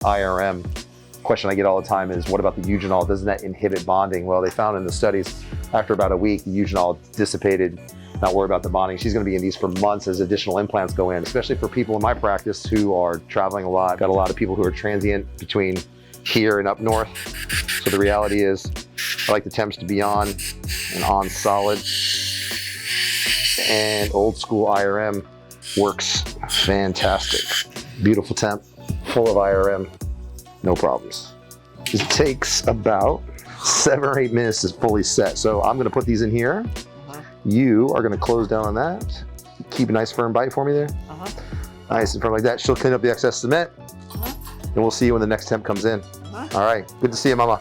IRM. Question I get all the time is, what about the eugenol? Doesn't that inhibit bonding? Well, they found in the studies, after about a week, the eugenol dissipated. Not worry about the bonding. She's going to be in these for months as additional implants go in, especially for people in my practice who are traveling a lot. Got a lot of people who are transient between here and up north. So the reality is, I like the temps to be on and on solid. And old school IRM works fantastic. Beautiful temp, full of IRM, no problems. It takes about 7 or 8 minutes to fully set. So I'm going to put these in here. You are going to close down on that. Keep a nice firm bite for me there. Nice and firm like that. She'll clean up the excess cement. And we'll see you when the next temp comes in. All right. Good to see you, Mama.